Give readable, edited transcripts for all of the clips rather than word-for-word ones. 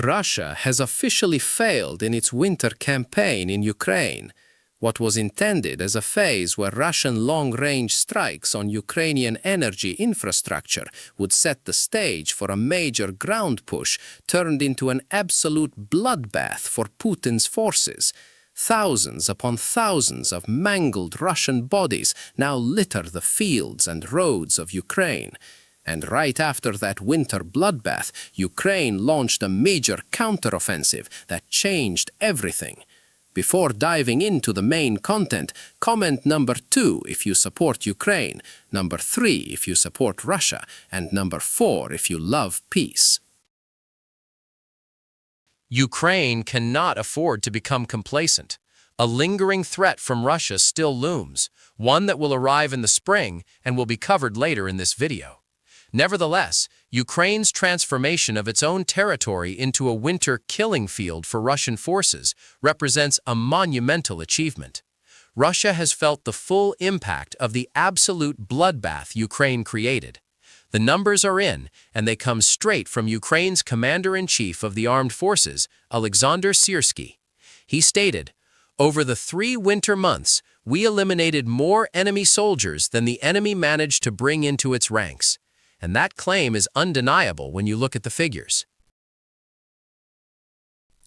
Russia has officially failed in its winter campaign in Ukraine. What was intended as a phase where Russian long-range strikes on Ukrainian energy infrastructure would set the stage for a major ground push turned into an absolute bloodbath for Putin's forces. Thousands upon thousands of mangled Russian bodies now litter the fields and roads of Ukraine. And right after that winter bloodbath, Ukraine launched a major counteroffensive that changed everything. Before diving into the main content, comment number 2 if you support Ukraine, number 3 if you support Russia, and number 4 if you love peace. Ukraine cannot afford to become complacent. A lingering threat from Russia still looms, one that will arrive in the spring and will be covered later in this video. Nevertheless, Ukraine's transformation of its own territory into a winter killing field for Russian forces represents a monumental achievement. Russia has felt the full impact of the absolute bloodbath Ukraine created. The numbers are in, and they come straight from Ukraine's commander-in-chief of the armed forces, Alexander Syrsky. He stated, "Over the 3 winter months, we eliminated more enemy soldiers than the enemy managed to bring into its ranks." And that claim is undeniable when you look at the figures.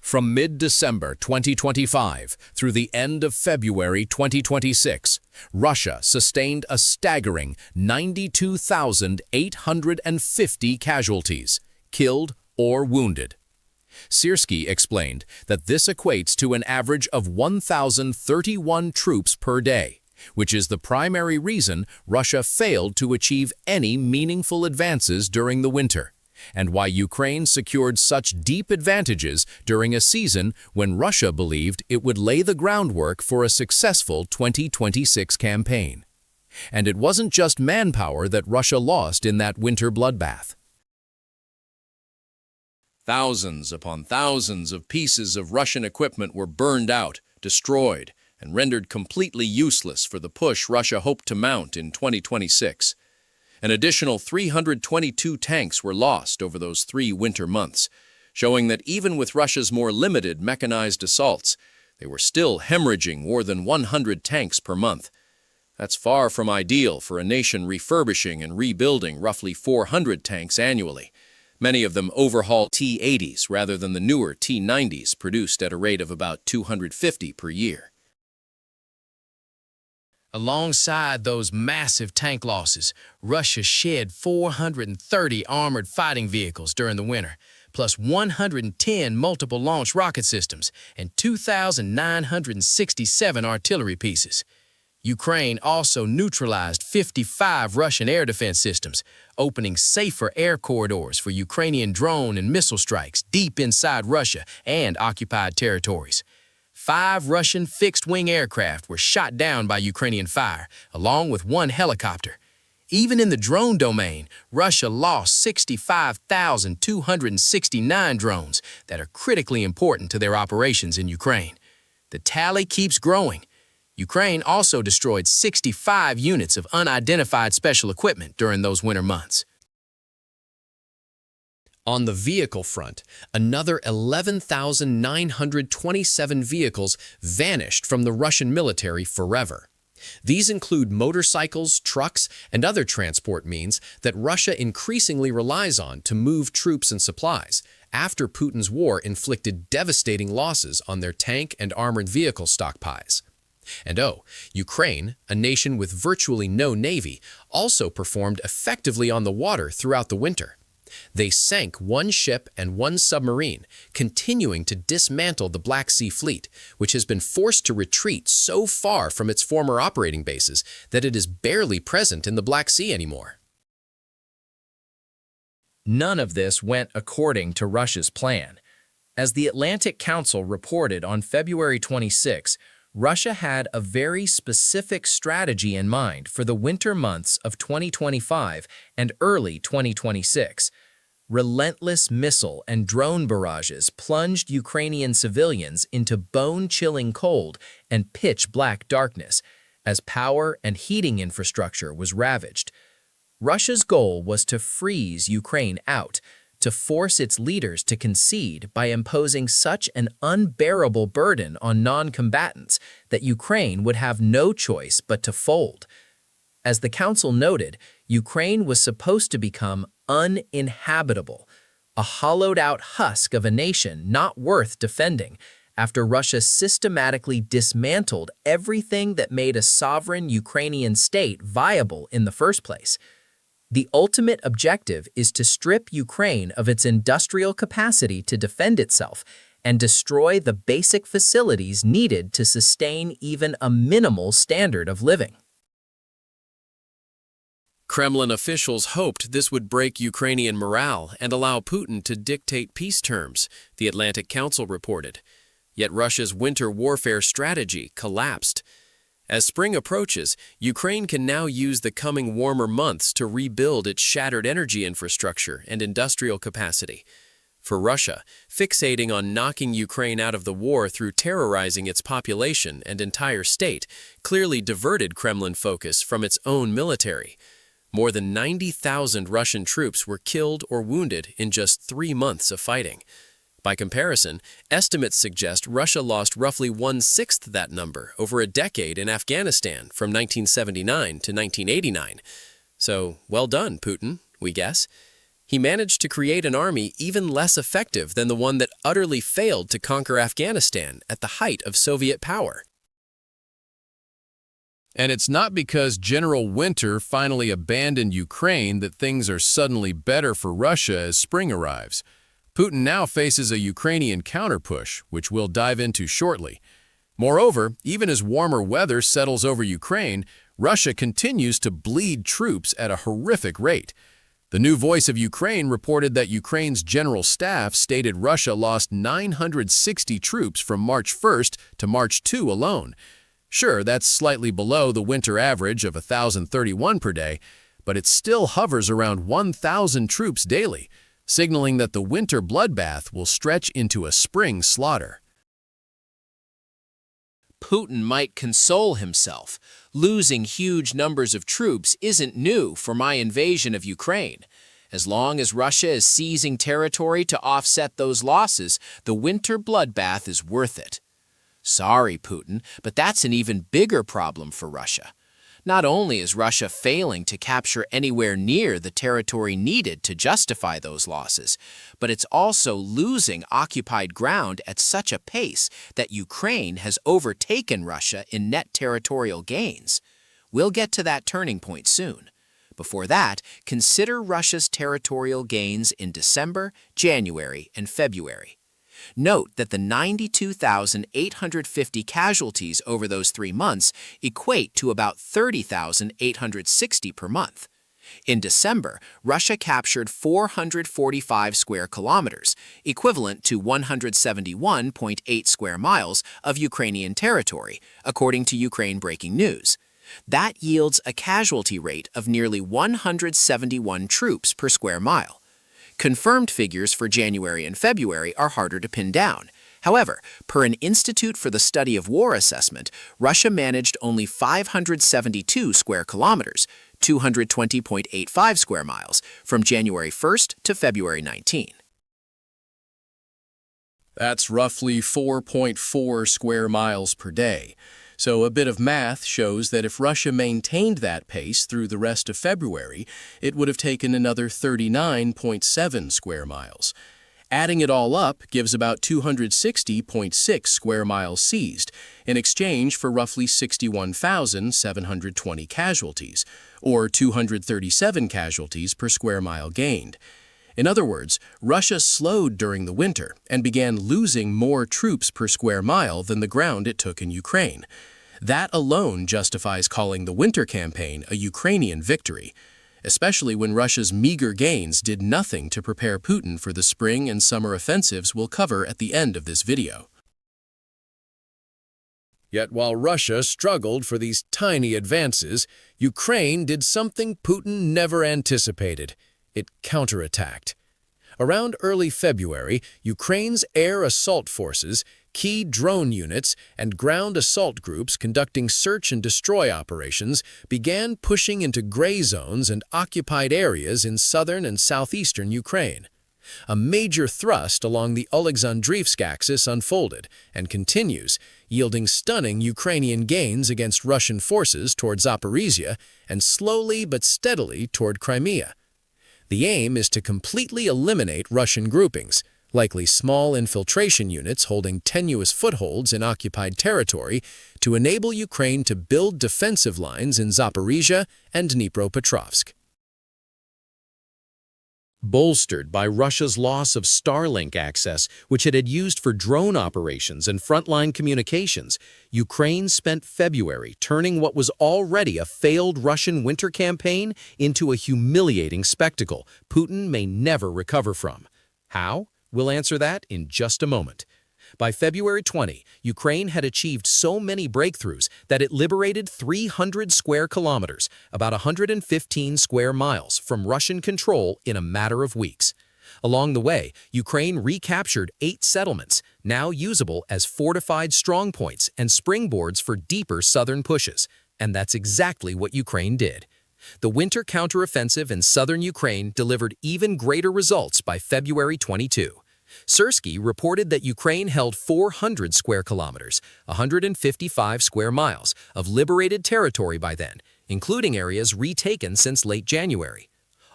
From mid-December 2025 through the end of February 2026, Russia sustained a staggering 92,850 casualties, killed or wounded. Syrsky explained that this equates to an average of 1,031 troops per day, which is the primary reason Russia failed to achieve any meaningful advances during the winter, and why Ukraine secured such deep advantages during a season when Russia believed it would lay the groundwork for a successful 2026 campaign. And it wasn't just manpower that Russia lost in that winter bloodbath. Thousands upon thousands of pieces of Russian equipment were burned out, destroyed, and rendered completely useless for the push Russia hoped to mount in 2026. An additional 322 tanks were lost over those 3 winter months, showing that even with Russia's more limited mechanized assaults, they were still hemorrhaging more than 100 tanks per month. That's far from ideal for a nation refurbishing and rebuilding roughly 400 tanks annually, many of them overhauled T-80s rather than the newer T-90s produced at a rate of about 250 per year. Alongside those massive tank losses, Russia shed 430 armored fighting vehicles during the winter, plus 110 multiple launch rocket systems and 2,967 artillery pieces. Ukraine also neutralized 55 Russian air defense systems, opening safer air corridors for Ukrainian drone and missile strikes deep inside Russia and occupied territories. 5 Russian fixed-wing aircraft were shot down by Ukrainian fire, along with 1 helicopter. Even in the drone domain, Russia lost 65,269 drones that are critically important to their operations in Ukraine. The tally keeps growing. Ukraine also destroyed 65 units of unidentified special equipment during those winter months. On the vehicle front, another 11,927 vehicles vanished from the Russian military forever. These include motorcycles, trucks, and other transport means that Russia increasingly relies on to move troops and supplies after Putin's war inflicted devastating losses on their tank and armored vehicle stockpiles. And Ukraine, a nation with virtually no navy, also performed effectively on the water throughout the winter. They sank 1 ship and 1 submarine, continuing to dismantle the Black Sea Fleet, which has been forced to retreat so far from its former operating bases that it is barely present in the Black Sea anymore. None of this went according to Russia's plan. As the Atlantic Council reported on February 26, Russia had a very specific strategy in mind for the winter months of 2025 and early 2026. Relentless missile and drone barrages plunged Ukrainian civilians into bone-chilling cold and pitch-black darkness as power and heating infrastructure was ravaged. Russia's goal was to freeze Ukraine out, to force its leaders to concede by imposing such an unbearable burden on non-combatants that Ukraine would have no choice but to fold. As the Council noted, Ukraine was supposed to become uninhabitable, a hollowed-out husk of a nation not worth defending, after Russia systematically dismantled everything that made a sovereign Ukrainian state viable in the first place. The ultimate objective is to strip Ukraine of its industrial capacity to defend itself and destroy the basic facilities needed to sustain even a minimal standard of living. Kremlin officials hoped this would break Ukrainian morale and allow Putin to dictate peace terms, the Atlantic Council reported. Yet Russia's winter warfare strategy collapsed. As spring approaches, Ukraine can now use the coming warmer months to rebuild its shattered energy infrastructure and industrial capacity. For Russia, fixating on knocking Ukraine out of the war through terrorizing its population and entire state clearly diverted Kremlin focus from its own military. More than 90,000 Russian troops were killed or wounded in just 3 months of fighting. By comparison, estimates suggest Russia lost roughly 1/6 that number over a decade in Afghanistan from 1979 to 1989. So, well done, Putin, we guess. He managed to create an army even less effective than the one that utterly failed to conquer Afghanistan at the height of Soviet power. And it's not because General Winter finally abandoned Ukraine that things are suddenly better for Russia as spring arrives. Putin now faces a Ukrainian counterpush, which we'll dive into shortly. Moreover, even as warmer weather settles over Ukraine, Russia continues to bleed troops at a horrific rate. The New Voice of Ukraine reported that Ukraine's general staff stated Russia lost 960 troops from March 1st to March 2 alone. Sure, that's slightly below the winter average of 1,031 per day, but it still hovers around 1,000 troops daily, signaling that the winter bloodbath will stretch into a spring slaughter. Putin might console himself. Losing huge numbers of troops isn't new for my invasion of Ukraine. As long as Russia is seizing territory to offset those losses, the winter bloodbath is worth it. Sorry, Putin, but that's an even bigger problem for Russia. Not only is Russia failing to capture anywhere near the territory needed to justify those losses, but it's also losing occupied ground at such a pace that Ukraine has overtaken Russia in net territorial gains. We'll get to that turning point soon. Before that, consider Russia's territorial gains in December, January, and February. Note that the 92,850 casualties over those 3 months equate to about 30,860 per month. In December, Russia captured 445 square kilometers, equivalent to 171.8 square miles of Ukrainian territory, according to Ukraine Breaking News. That yields a casualty rate of nearly 171 troops per square mile. Confirmed figures for January and February are harder to pin down. However, per an Institute for the Study of War assessment, Russia managed only 572 square kilometers, 220.85 square miles, from January 1st to February 19. That's roughly 4.4 square miles per day. So a bit of math shows that if Russia maintained that pace through the rest of February, it would have taken another 39.7 square miles. Adding it all up gives about 260.6 square miles seized, in exchange for roughly 61,720 casualties, or 237 casualties per square mile gained. In other words, Russia slowed during the winter and began losing more troops per square mile than the ground it took in Ukraine. That alone justifies calling the winter campaign a Ukrainian victory, especially when Russia's meager gains did nothing to prepare Putin for the spring and summer offensives we'll cover at the end of this video. Yet while Russia struggled for these tiny advances, Ukraine did something Putin never anticipated. It counterattacked. Around early February, Ukraine's air assault forces, key drone units, and ground assault groups conducting search and destroy operations began pushing into gray zones and occupied areas in southern and southeastern Ukraine. A major thrust along the Oleksandrivsk axis unfolded and continues, yielding stunning Ukrainian gains against Russian forces toward Zaporizhia and slowly but steadily toward Crimea. The aim is to completely eliminate Russian groupings, likely small infiltration units holding tenuous footholds in occupied territory, to enable Ukraine to build defensive lines in Zaporizhia and Dnipropetrovsk. Bolstered by Russia's loss of Starlink access, which it had used for drone operations and frontline communications, Ukraine spent February turning what was already a failed Russian winter campaign into a humiliating spectacle Putin may never recover from. How? We'll answer that in just a moment. By February 20, Ukraine had achieved so many breakthroughs that it liberated 300 square kilometers, about 115 square miles, from Russian control in a matter of weeks. Along the way, Ukraine recaptured 8 settlements, now usable as fortified strongpoints and springboards for deeper southern pushes. And that's exactly what Ukraine did. The winter counteroffensive in southern Ukraine delivered even greater results by February 22. Syrskyi reported that Ukraine held 400 square kilometers, 155 square miles, of liberated territory by then, including areas retaken since late January.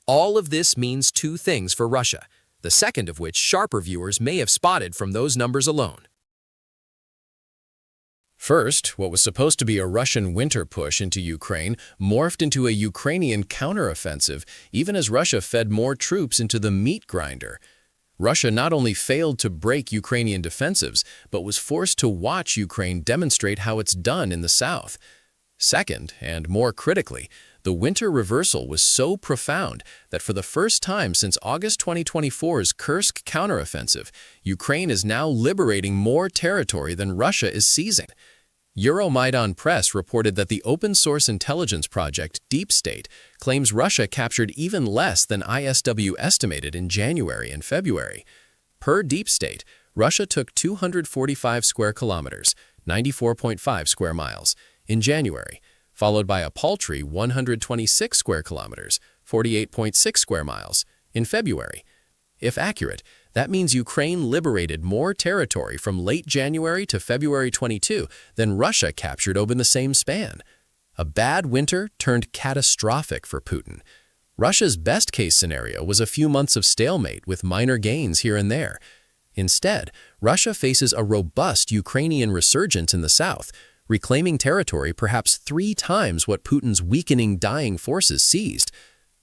All of this means 2 things for Russia, the second of which sharper viewers may have spotted from those numbers alone. First, what was supposed to be a Russian winter push into Ukraine morphed into a Ukrainian counteroffensive, even as Russia fed more troops into the meat grinder. Russia not only failed to break Ukrainian defensives, but was forced to watch Ukraine demonstrate how it's done in the south. Second, and more critically, the winter reversal was so profound that for the first time since August 2024's Kursk counteroffensive, Ukraine is now liberating more territory than Russia is seizing. Euromaidan Press reported that the open-source intelligence project Deep State claims Russia captured even less than ISW estimated in January and February. Per Deep State, Russia took 245 square kilometers, 94.5 square miles, in January, followed by a paltry 126 square kilometers, 48.6 square miles, in February. If accurate, that means Ukraine liberated more territory from late January to February 22 than Russia captured over the same span. A bad winter turned catastrophic for Putin. Russia's best-case scenario was a few months of stalemate with minor gains here and there. Instead, Russia faces a robust Ukrainian resurgence in the south, reclaiming territory perhaps 3 times what Putin's weakening, dying forces seized.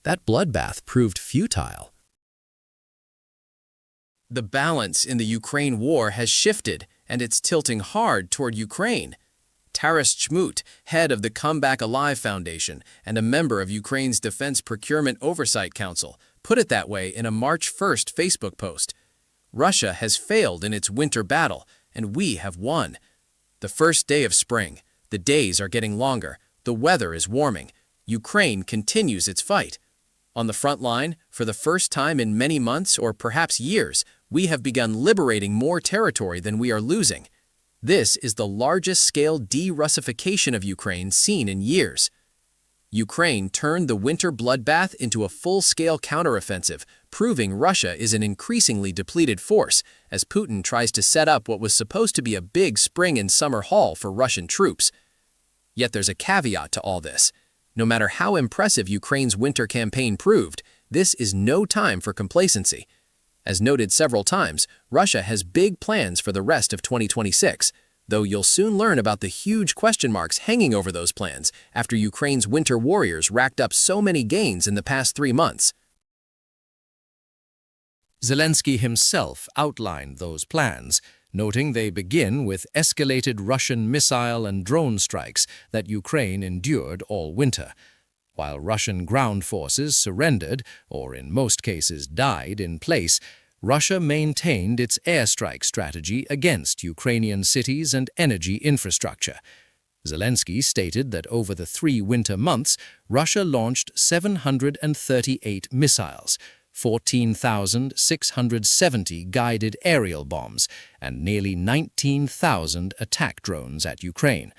That bloodbath proved futile. The balance in the Ukraine war has shifted, and it's tilting hard toward Ukraine. Taras Chmut, head of the Comeback Alive Foundation and a member of Ukraine's Defense Procurement Oversight Council, put it that way in a March 1st Facebook post. Russia has failed in its winter battle, and we have won. The first day of spring. The days are getting longer. The weather is warming. Ukraine continues its fight. On the front line, for the first time in many months or perhaps years, we have begun liberating more territory than we are losing. This is the largest-scale de-Russification of Ukraine seen in years. Ukraine turned the winter bloodbath into a full-scale counteroffensive, proving Russia is an increasingly depleted force as Putin tries to set up what was supposed to be a big spring and summer haul for Russian troops. Yet there's a caveat to all this. No matter how impressive Ukraine's winter campaign proved, this is no time for complacency. As noted several times, Russia has big plans for the rest of 2026, though you'll soon learn about the huge question marks hanging over those plans after Ukraine's winter warriors racked up so many gains in the past 3 months. Zelensky himself outlined those plans, noting they begin with escalated Russian missile and drone strikes that Ukraine endured all winter. While Russian ground forces surrendered, or in most cases died in place, Russia maintained its airstrike strategy against Ukrainian cities and energy infrastructure. Zelensky stated that over the 3 winter months, Russia launched 738 missiles, 14,670 guided aerial bombs, and nearly 19,000 attack drones at Ukraine.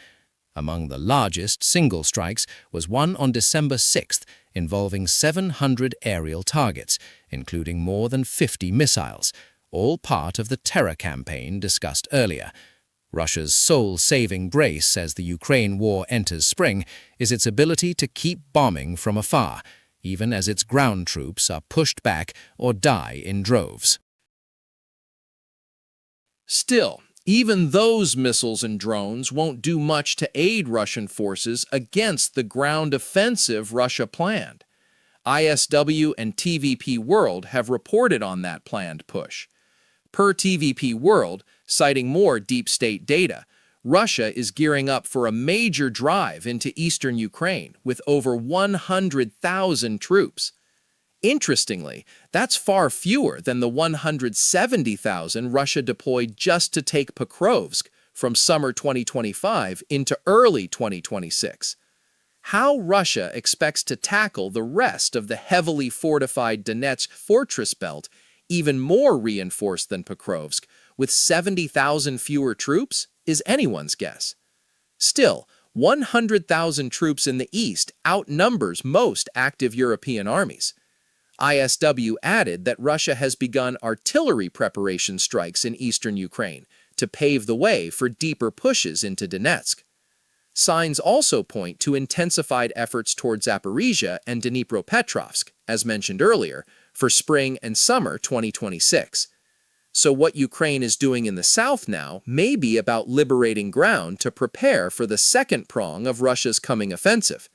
Among the largest single strikes was one on December 6th involving 700 aerial targets, including more than 50 missiles, all part of the terror campaign discussed earlier. Russia's sole saving grace as the Ukraine war enters spring is its ability to keep bombing from afar, even as its ground troops are pushed back or die in droves. Still, even those missiles and drones won't do much to aid Russian forces against the ground offensive Russia planned. ISW and TVP World have reported on that planned push. Per TVP World, citing more deep state data, Russia is gearing up for a major drive into eastern Ukraine with over 100,000 troops. Interestingly, that's far fewer than the 170,000 Russia deployed just to take Pokrovsk from summer 2025 into early 2026. How Russia expects to tackle the rest of the heavily fortified Donetsk fortress belt, even more reinforced than Pokrovsk, with 70,000 fewer troops, is anyone's guess. Still, 100,000 troops in the east outnumbers most active European armies. ISW added that Russia has begun artillery preparation strikes in eastern Ukraine to pave the way for deeper pushes into Donetsk. Signs also point to intensified efforts toward Zaporizhia and Dnipropetrovsk, as mentioned earlier, for spring and summer 2026. So what Ukraine is doing in the south now may be about liberating ground to prepare for the second prong of Russia's coming offensive.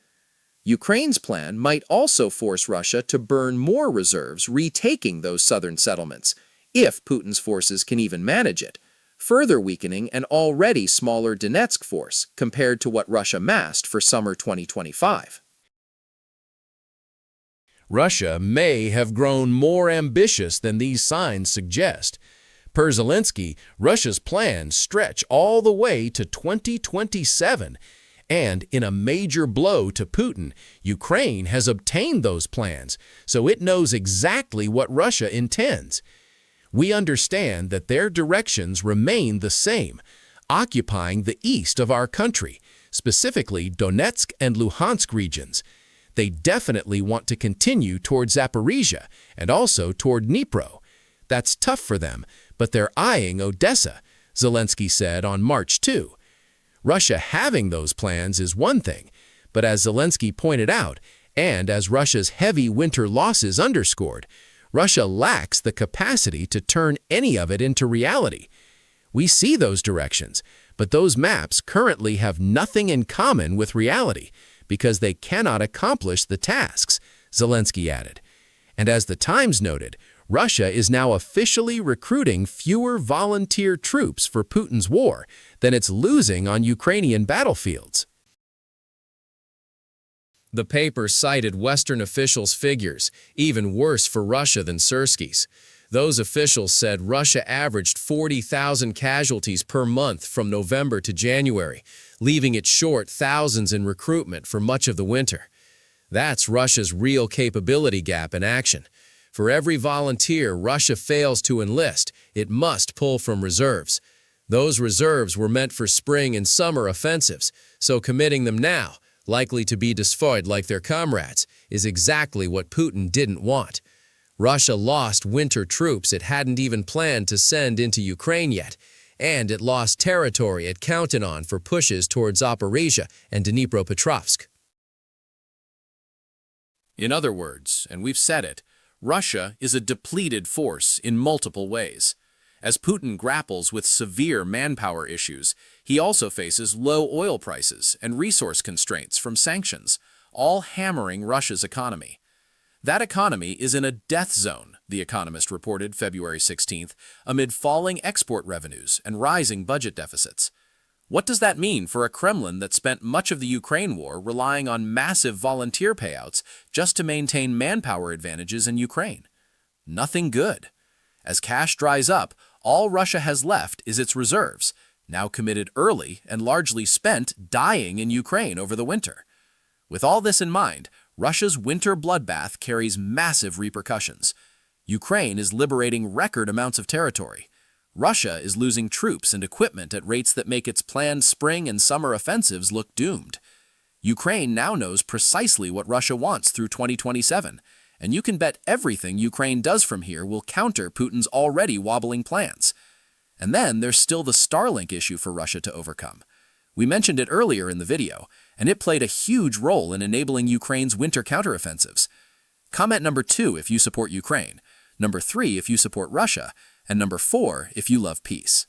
Ukraine's plan might also force Russia to burn more reserves retaking those southern settlements, if Putin's forces can even manage it, further weakening an already smaller Donetsk force compared to what Russia massed for summer 2025. Russia may have grown more ambitious than these signs suggest. Per Zelensky, Russia's plans stretch all the way to 2027, and in a major blow to Putin, Ukraine has obtained those plans, so it knows exactly what Russia intends. We understand that their directions remain the same, occupying the east of our country, specifically Donetsk and Luhansk regions. They definitely want to continue toward Zaporizhia and also toward Dnipro. That's tough for them, but they're eyeing Odessa, Zelensky said on March 2. Russia having those plans is one thing, but as Zelensky pointed out, and as Russia's heavy winter losses underscored, Russia lacks the capacity to turn any of it into reality. We see those directions, but those maps currently have nothing in common with reality because they cannot accomplish the tasks, Zelensky added. And as the Times noted, Russia is now officially recruiting fewer volunteer troops for Putin's war than it's losing on Ukrainian battlefields. The paper cited Western officials' figures, even worse for Russia than Syrskyi's. Those officials said Russia averaged 40,000 casualties per month from November to January, leaving it short thousands in recruitment for much of the winter. That's Russia's real capability gap in action. For every volunteer Russia fails to enlist, it must pull from reserves. Those reserves were meant for spring and summer offensives, so committing them now, likely to be destroyed like their comrades, is exactly what Putin didn't want. Russia lost winter troops it hadn't even planned to send into Ukraine yet, and it lost territory it counted on for pushes towards Zaporizhia and Dnipropetrovsk. In other words, and we've said it, Russia is a depleted force in multiple ways. As Putin grapples with severe manpower issues, he also faces low oil prices and resource constraints from sanctions, all hammering Russia's economy. That economy is in a death zone, The Economist reported February 16th, amid falling export revenues and rising budget deficits. What does that mean for a Kremlin that spent much of the Ukraine war relying on massive volunteer payouts just to maintain manpower advantages in Ukraine? Nothing good. As cash dries up, all Russia has left is its reserves, now committed early and largely spent dying in Ukraine over the winter. With all this in mind, Russia's winter bloodbath carries massive repercussions. Ukraine is liberating record amounts of territory. Russia is losing troops and equipment at rates that make its planned spring and summer offensives look doomed. Ukraine now knows precisely what Russia wants through 2027, and you can bet everything Ukraine does from here will counter Putin's already wobbling plans. And then there's still the Starlink issue for Russia to overcome. We mentioned it earlier in the video, and it played a huge role in enabling Ukraine's winter counteroffensives. Comment number 2 if you support Ukraine, number 3 if you support Russia, and number 4 if you love peace.